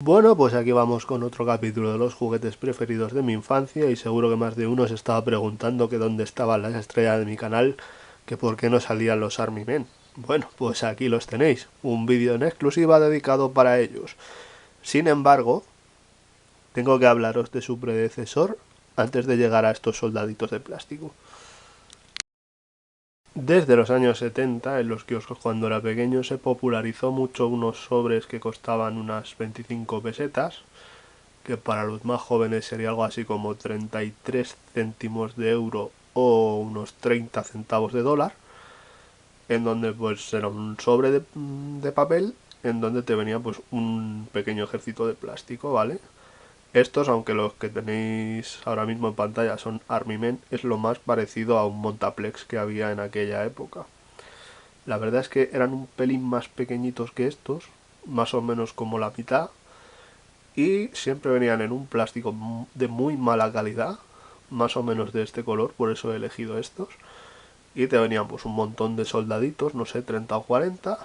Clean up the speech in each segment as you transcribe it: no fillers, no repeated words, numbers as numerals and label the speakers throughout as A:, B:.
A: Bueno, pues aquí vamos con otro capítulo de los juguetes preferidos de mi infancia y seguro que más de uno se estaba preguntando que dónde estaban las estrellas de mi canal, que por qué no salían los Army Men. Bueno, pues aquí los tenéis, un vídeo en exclusiva dedicado para ellos. Sin embargo, tengo que hablaros de su predecesor antes de llegar a estos soldaditos de plástico. Desde los años 70, en los kioscos cuando era pequeño, se popularizó mucho unos sobres que costaban unas 25 pesetas, que para los más jóvenes sería algo así como 33 céntimos de euro o unos 30 centavos de dólar, en donde pues era un sobre de papel en donde te venía pues un pequeño ejército de plástico, ¿vale? Estos, aunque los que tenéis ahora mismo en pantalla son Army Men, es lo más parecido a un Montaplex que había en aquella época. La verdad es que eran un pelín más pequeñitos que estos, más o menos como la mitad, y siempre venían en un plástico de muy mala calidad, más o menos de este color, por eso he elegido estos, y te venían pues un montón de soldaditos, no sé, 30 o 40,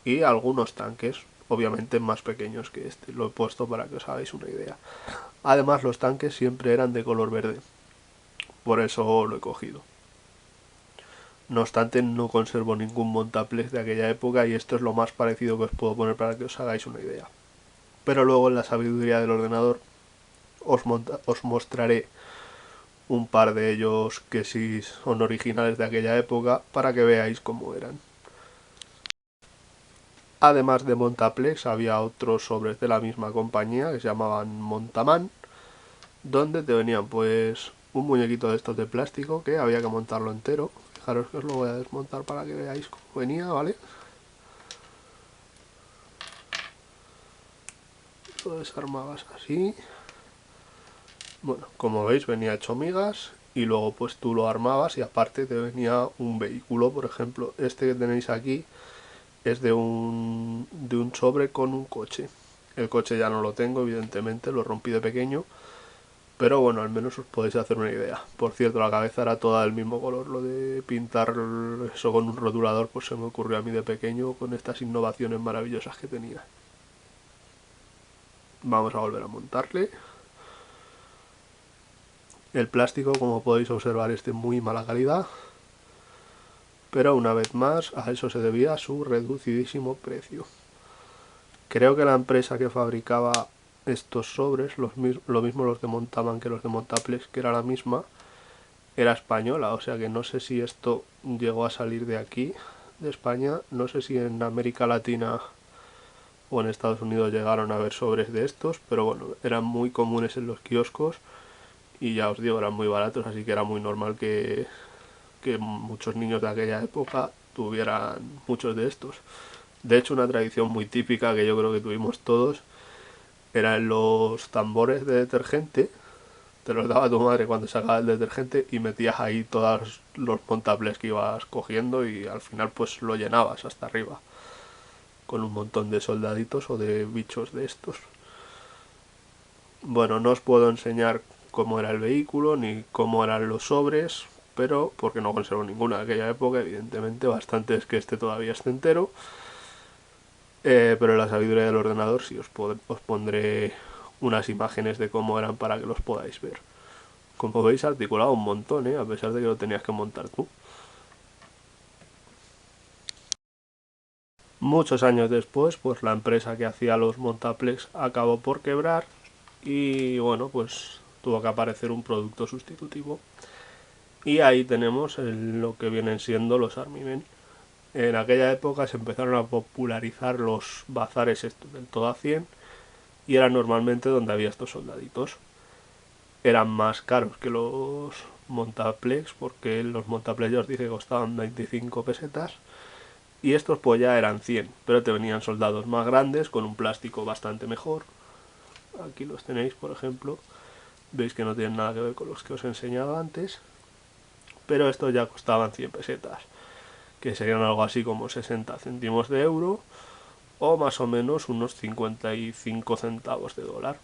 A: y algunos tanques, obviamente más pequeños que este, lo he puesto para que os hagáis una idea. Además los tanques siempre eran de color verde, por eso lo he cogido. No obstante, no conservo ningún Montaplex de aquella época y esto es lo más parecido que os puedo poner para que os hagáis una idea. Pero luego en la sabiduría del ordenador os mostraré un par de ellos que sí son originales de aquella época para que veáis cómo eran. Además de Montaplex había otros sobres de la misma compañía que se llamaban Montaman, donde te venían pues un muñequito de estos de plástico que había que montarlo entero. Fijaros que os lo voy a desmontar para que veáis cómo venía, ¿vale? Lo desarmabas así. Bueno, como veis venía hecho migas y luego pues tú lo armabas y aparte te venía un vehículo, por ejemplo, este que tenéis aquí es de un sobre con un coche. El coche ya no lo tengo, evidentemente, lo rompí de pequeño, pero bueno, al menos os podéis hacer una idea. Por cierto, la cabeza era toda del mismo color, lo de pintar eso con un rotulador pues se me ocurrió a mí de pequeño con estas innovaciones maravillosas que tenía. Vamos a volver a montarle. El plástico, como podéis observar, es de muy mala calidad, pero una vez más a eso se debía su reducidísimo precio. Creo que la empresa que fabricaba estos sobres, lo mismo los de Montaman que los de Montaplex, que era la misma, era española, o sea que no sé si esto llegó a salir de aquí, de España, no sé si en América Latina o en Estados Unidos llegaron a ver sobres de estos, pero bueno, eran muy comunes en los kioscos y ya os digo, eran muy baratos, así que era muy normal que muchos niños de aquella época tuvieran muchos de estos. De hecho, una tradición muy típica que yo creo que tuvimos todos era en los tambores de detergente. Te los daba tu madre cuando sacaba el detergente y metías ahí todos los montables que ibas cogiendo y al final pues lo llenabas hasta arriba con un montón de soldaditos o de bichos de estos. Bueno, no os puedo enseñar cómo era el vehículo ni cómo eran los sobres, pero porque no conservo ninguna de aquella época, evidentemente, bastante es que este todavía esté entero. Pero en la sabiduría del ordenador sí os pondré unas imágenes de cómo eran para que los podáis ver. Como veis, articulado un montón, a pesar de que lo tenías que montar tú. Muchos años después, pues la empresa que hacía los Montaplex acabó por quebrar y bueno, pues tuvo que aparecer un producto sustitutivo. Y ahí tenemos lo que vienen siendo los Army Men. En aquella época se empezaron a popularizar los bazares estos del todo a 100 y era normalmente donde había estos soldaditos. Eran más caros que los Montaplex porque los Montaplex ya os dije que costaban 25 pesetas y estos pues ya eran 100, pero te venían soldados más grandes con un plástico bastante mejor. Aquí los tenéis, por ejemplo. Veis que no tienen nada que ver con los que os he enseñado antes, pero estos ya costaban 100 pesetas, que serían algo así como 60 céntimos de euro o más o menos unos 55 centavos de dólar.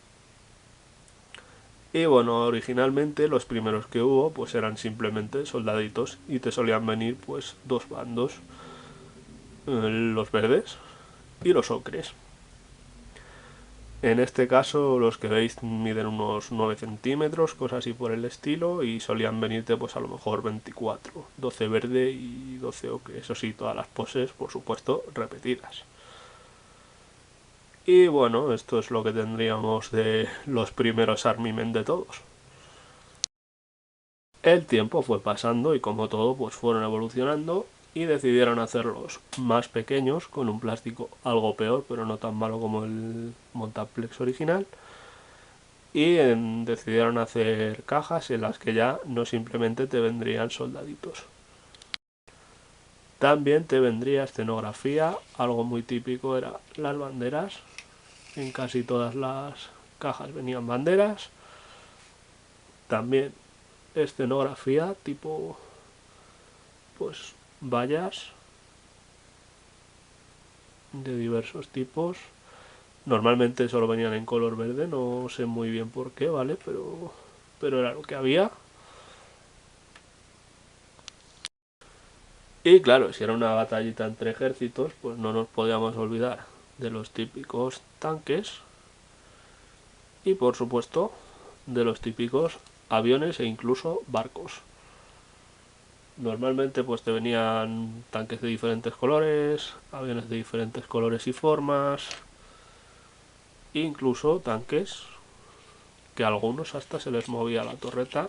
A: Y bueno, originalmente los primeros que hubo pues eran simplemente soldaditos y te solían venir pues dos bandos, los verdes y los ocres. En este caso los que veis miden unos 9 centímetros, cosas así por el estilo, y solían venirte pues a lo mejor 24, 12 verde y 12 ocre. Eso sí, todas las poses, por supuesto, repetidas. Y bueno, esto es lo que tendríamos de los primeros Army Men de todos. El tiempo fue pasando y como todo pues fueron evolucionando y decidieron hacerlos más pequeños con un plástico algo peor pero no tan malo como el Montaplex original, y decidieron hacer cajas en las que ya no simplemente te vendrían soldaditos. También te vendría escenografía, algo muy típico era las banderas. En casi todas las cajas venían banderas. También escenografía tipo pues vallas de diversos tipos. Normalmente solo venían en color verde, no sé muy bien por qué, ¿vale? Pero era lo que había. Y claro, si era una batallita entre ejércitos, pues no nos podíamos olvidar de los típicos tanques y por supuesto de los típicos aviones e incluso barcos. Normalmente pues te venían tanques de diferentes colores, aviones de diferentes colores y formas, incluso tanques que a algunos hasta se les movía la torreta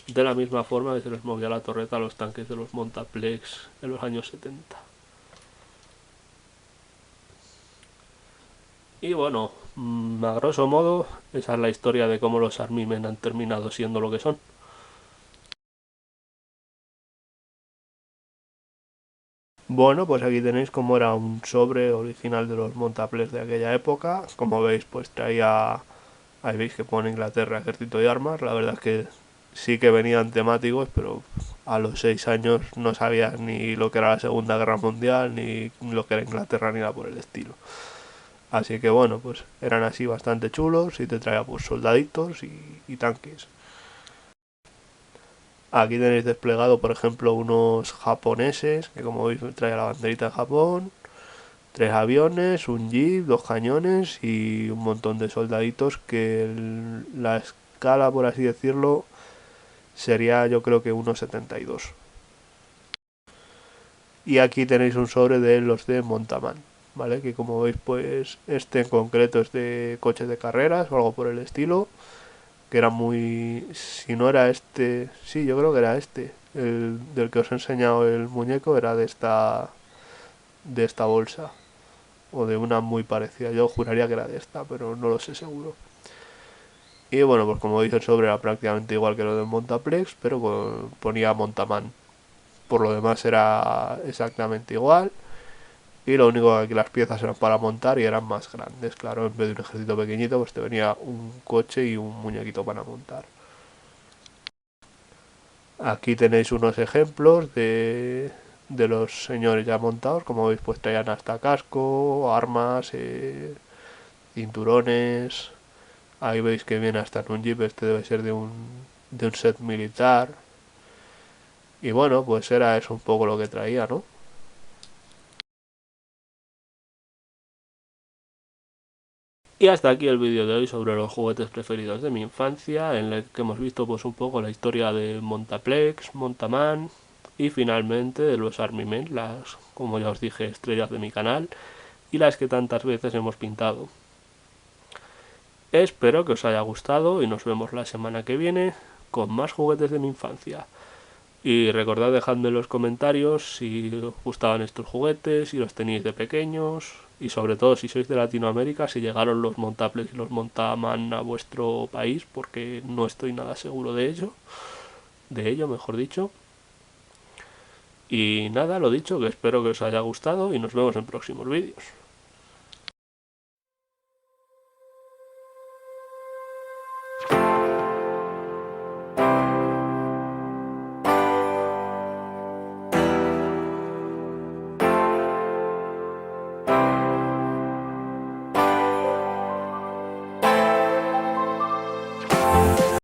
A: de la misma forma que se les movía la torreta a los tanques de los Montaplex en los años 70. Y bueno, a grosso modo, esa es la historia de cómo los Army Men han terminado siendo lo que son. Bueno, pues aquí tenéis cómo era un sobre original de los Montaplex de aquella época. Como veis, pues traía, ahí veis que pone Inglaterra, ejército y armas. La verdad es que sí que venían temáticos, pero a los 6 años no sabías ni lo que era la Segunda Guerra Mundial, ni lo que era Inglaterra, ni nada por el estilo. Así que bueno, pues eran así bastante chulos y te traía pues soldaditos y tanques. Aquí tenéis desplegado, por ejemplo, unos japoneses, que como veis trae la banderita de Japón, 3 aviones, un jeep, 2 cañones y un montón de soldaditos que la escala, por así decirlo, sería yo creo que 1,72. Y aquí tenéis un sobre de los de Montaman, ¿vale? Que como veis, pues este en concreto es de coches de carreras o algo por el estilo, que era muy... Si no era este... Sí, yo creo que era este. El del que os he enseñado el muñeco era de esta bolsa. O de una muy parecida. Yo juraría que era de esta, pero no lo sé seguro. Y bueno, pues como dice el sobre era prácticamente igual que lo de Montaplex, pero ponía Montaman. Por lo demás era exactamente igual. Y lo único que aquí las piezas eran para montar y eran más grandes. Claro, en vez de un ejército pequeñito, pues te venía un coche y un muñequito para montar. Aquí tenéis unos ejemplos de los señores ya montados. Como veis, pues traían hasta casco, armas, cinturones. Ahí veis que viene hasta en un jeep. Este debe ser de un set militar. Y bueno, pues era eso un poco lo que traía, ¿no? Y hasta aquí el vídeo de hoy sobre los juguetes preferidos de mi infancia, en el que hemos visto pues un poco la historia de Montaplex, Montaman y finalmente de los Army Men, las, como ya os dije, estrellas de mi canal y las que tantas veces hemos pintado. Espero que os haya gustado y nos vemos la semana que viene con más juguetes de mi infancia. Y recordad dejadme en los comentarios si os gustaban estos juguetes, si los tenéis de pequeños y sobre todo si sois de Latinoamérica, si llegaron los Montaplex y los Montaman a vuestro país, porque no estoy nada seguro de ello, mejor dicho. Y nada, lo dicho, que espero que os haya gustado y nos vemos en próximos vídeos.